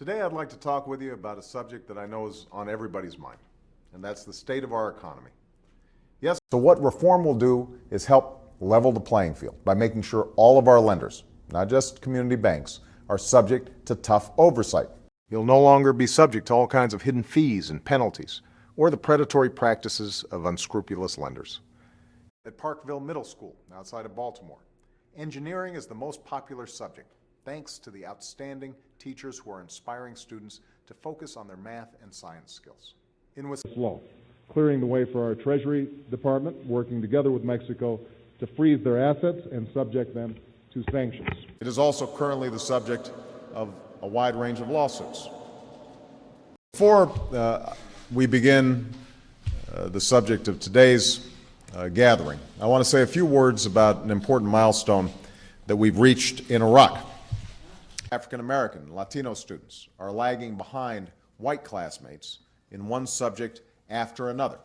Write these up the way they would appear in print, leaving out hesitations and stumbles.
Today I'd like to talk with you about a subject that I know is on everybody's mind, and that's the state of our economy. Yes, so what reform will do is help level the playing field by making sure all of our lenders, not just community banks, are subject to tough oversight. You'll no longer be subject to all kinds of hidden fees and penalties, or the predatory practices of unscrupulous lenders. At Parkville Middle School, outside of Baltimore, engineering is the most popular subject, thanks to the outstanding teachers who are inspiring students to focus on their math and science skills. In law, clearing the way for our Treasury Department, working together with Mexico to freeze their assets and subject them to sanctions. It is also currently the subject of a wide range of lawsuits. Before we begin the subject of today's gathering, I want to say a few words about an important milestone that we've reached in Iraq. African American and Latino students are lagging behind white classmates in one subject after another.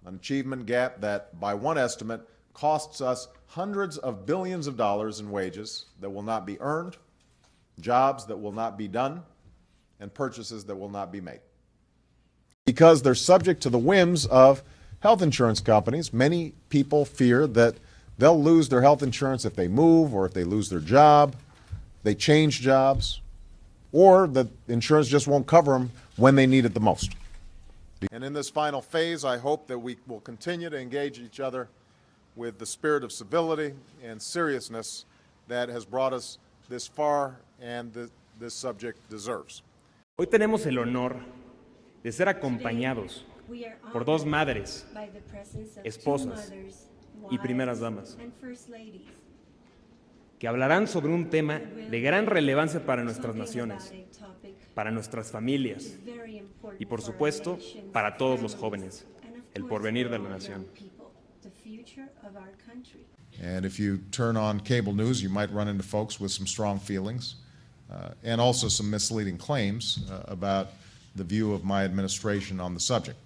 An achievement gap that, by one estimate, costs us hundreds of billions of dollars in wages that will not be earned, jobs that will not be done, and purchases that will not be made. Because they're subject to the whims of health insurance companies, many people fear that they'll lose their health insurance if they move or if they lose their job, they change jobs, or that insurance just won't cover them when they need it the most. And in this final phase, I hope that we will continue to engage each other with the spirit of civility and seriousness that has brought us this far and this subject deserves. Hoy tenemos el honor de ser acompañados por dos madres, esposas y primeras damas, que hablarán sobre un tema de gran relevancia para nuestras naciones, para nuestras familias y, por supuesto, para todos los jóvenes, el porvenir de la nación. And if you turn on cable news, you might run into folks with some strong feelings and also some misleading claims about the view of my administration on the subject.